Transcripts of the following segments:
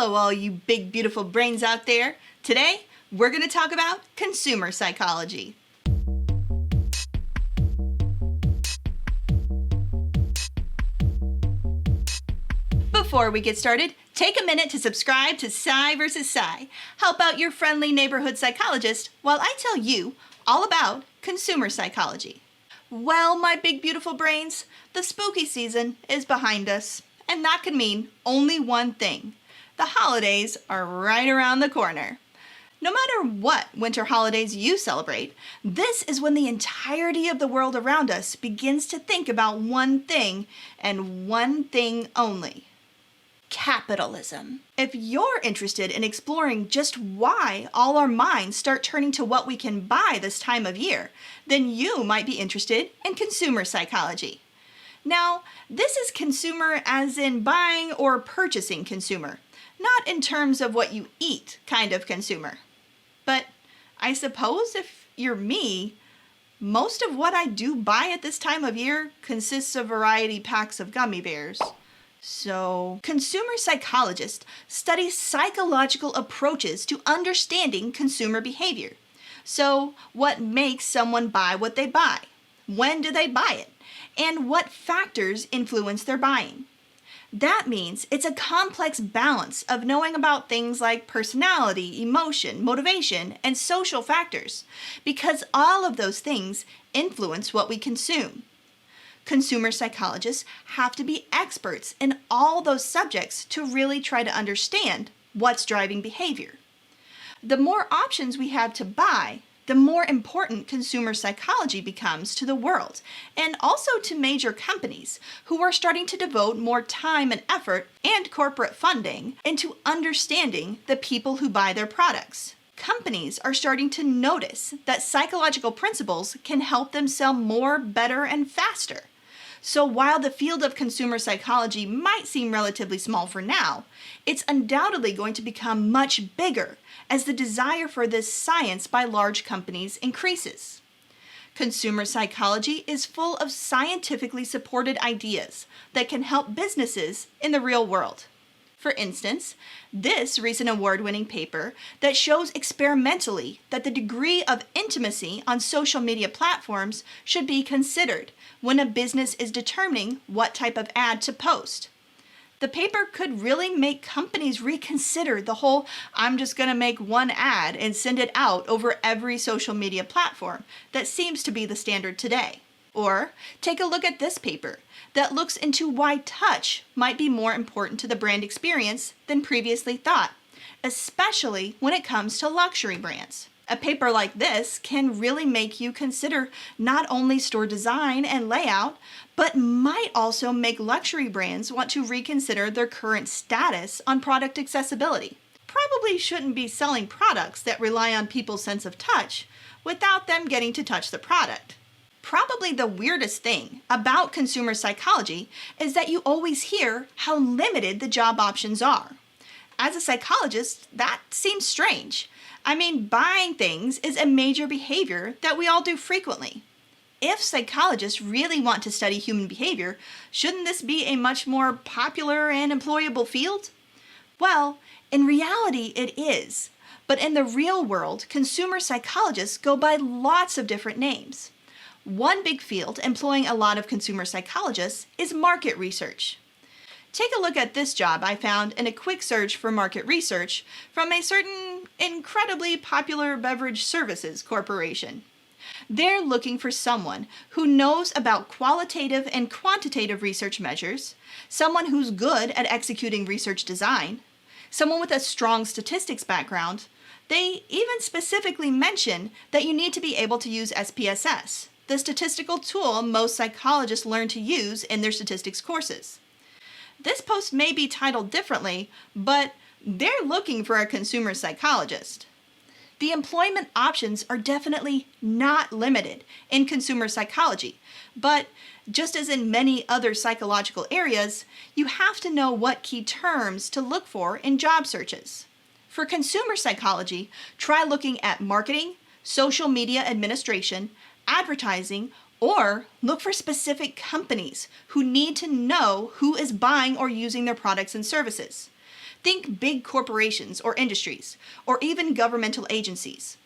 Hello, all you big, beautiful brains out there. Today, we're going to talk about consumer psychology. Before we get started, take a minute to subscribe to Psy vs. Psy. Help out your friendly neighborhood psychologist while I tell you all about consumer psychology. Well, my big, beautiful brains, the spooky season is behind us, and that could mean only one thing. The holidays are right around the corner. No matter what winter holidays you celebrate, this is when the entirety of the world around us begins to think about one thing and one thing only: capitalism. If you're interested in exploring just why all our minds start turning to what we can buy this time of year, then you might be interested in consumer psychology. Now, this is consumer as in buying or purchasing consumer, not in terms of what you eat kind of consumer. But I suppose if you're me, most of what I do buy at this time of year consists of variety packs of gummy bears. So, consumer psychologists study psychological approaches to understanding consumer behavior. So, what makes someone buy what they buy? When do they buy it? And what factors influence their buying? That means it's a complex balance of knowing about things like personality, emotion, motivation, and social factors, because all of those things influence what we consume. Consumer psychologists have to be experts in all those subjects to really try to understand what's driving behavior. The more options we have to buy, the more important consumer psychology becomes to the world and also to major companies who are starting to devote more time and effort and corporate funding into understanding the people who buy their products. Companies are starting to notice that psychological principles can help them sell more, better, and faster. So while the field of consumer psychology might seem relatively small for now, it's undoubtedly going to become much bigger as the desire for this science by large companies increases. Consumer psychology is full of scientifically supported ideas that can help businesses in the real world. For instance, this recent award-winning paper that shows experimentally that the degree of intimacy on social media platforms should be considered when a business is determining what type of ad to post. The paper could really make companies reconsider the whole "I'm just going to make one ad and send it out over every social media platform" that seems to be the standard today. Or take a look at this paper that looks into why touch might be more important to the brand experience than previously thought, especially when it comes to luxury brands. A paper like this can really make you consider not only store design and layout, but might also make luxury brands want to reconsider their current status on product accessibility. Probably shouldn't be selling products that rely on people's sense of touch without them getting to touch the product. Probably the weirdest thing about consumer psychology is that you always hear how limited the job options are. As a psychologist, that seems strange. I mean, buying things is a major behavior that we all do frequently. If psychologists really want to study human behavior, shouldn't this be a much more popular and employable field? Well, in reality it is, but in the real world, consumer psychologists go by lots of different names. One big field employing a lot of consumer psychologists is market research. Take a look at this job I found in a quick search for market research from a certain incredibly popular beverage services corporation. They're looking for someone who knows about qualitative and quantitative research measures, someone who's good at executing research design, someone with a strong statistics background. They even specifically mention that you need to be able to use SPSS, the statistical tool most psychologists learn to use in their statistics courses. This post may be titled differently, but they're looking for a consumer psychologist. The employment options are definitely not limited in consumer psychology, but just as in many other psychological areas, you have to know what key terms to look for in job searches. For consumer psychology, try looking at marketing, social media administration, advertising, or look for specific companies who need to know who is buying or using their products and services. Think big corporations or industries, or even governmental agencies.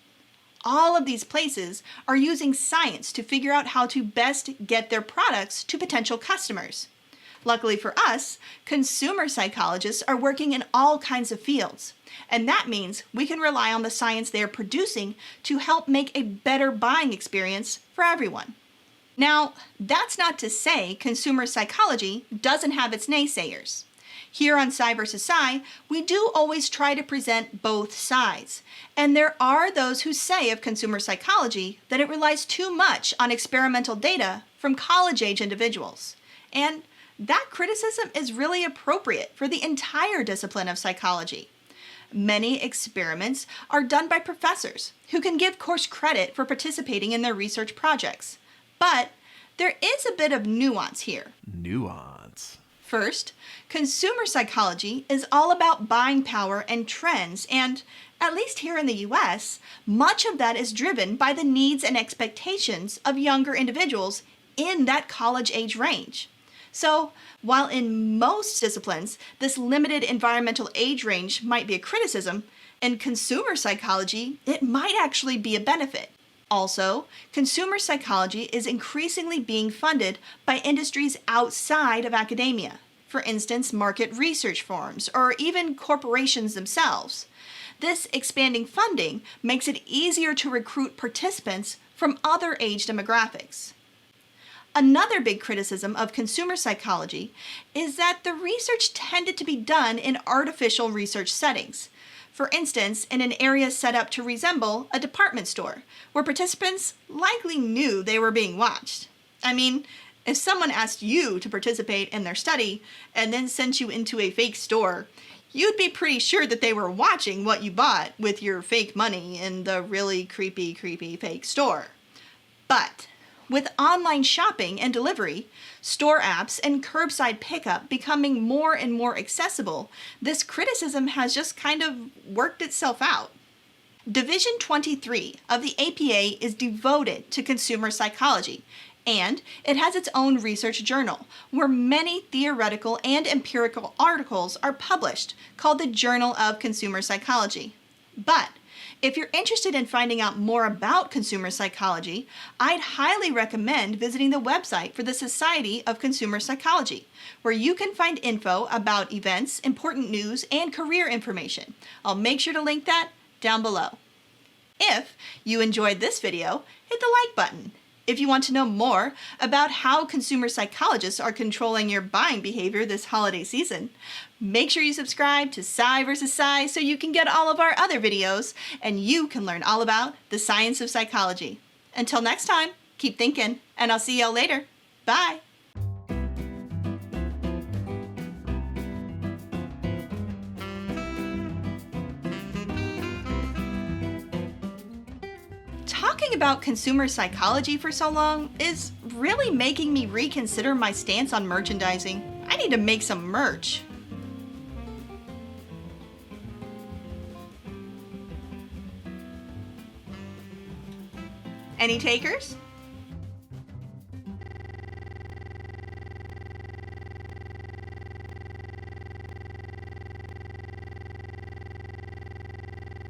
All of these places are using science to figure out how to best get their products to potential customers. Luckily for us, consumer psychologists are working in all kinds of fields, and that means we can rely on the science they are producing to help make a better buying experience for everyone. Now, that's not to say consumer psychology doesn't have its naysayers. Here on Sci vs. Sci, we do always try to present both sides. And there are those who say of consumer psychology that it relies too much on experimental data from college-age individuals. And that criticism is really appropriate for the entire discipline of psychology. Many experiments are done by professors who can give course credit for participating in their research projects. But there is a bit of nuance here. Nuance. First, consumer psychology is all about buying power and trends, and at least here in the US, much of that is driven by the needs and expectations of younger individuals in that college age range. So, while in most disciplines, this limited environmental age range might be a criticism, in consumer psychology, it might actually be a benefit. Also, consumer psychology is increasingly being funded by industries outside of academia, for instance, market research firms or even corporations themselves. This expanding funding makes it easier to recruit participants from other age demographics. Another big criticism of consumer psychology is that the research tended to be done in artificial research settings. For instance, in an area set up to resemble a department store, where participants likely knew they were being watched. I mean, if someone asked you to participate in their study and then sent you into a fake store, you'd be pretty sure that they were watching what you bought with your fake money in the really creepy fake store. But with online shopping and delivery, store apps, and curbside pickup becoming more and more accessible, this criticism has just kind of worked itself out. Division 23 of the APA is devoted to consumer psychology, and it has its own research journal, where many theoretical and empirical articles are published, called the Journal of Consumer Psychology. But if you're interested in finding out more about consumer psychology, I'd highly recommend visiting the website for the Society of Consumer Psychology, where you can find info about events, important news, and career information. I'll make sure to link that down below. If you enjoyed this video, hit the like button. If you want to know more about how consumer psychologists are controlling your buying behavior this holiday season, make sure you subscribe to Sci vs. Sci so you can get all of our other videos and you can learn all about the science of psychology. Until next time, keep thinking, and I'll see y'all later. Bye! Talking about consumer psychology for so long is really making me reconsider my stance on merchandising. I need to make some merch. Any takers?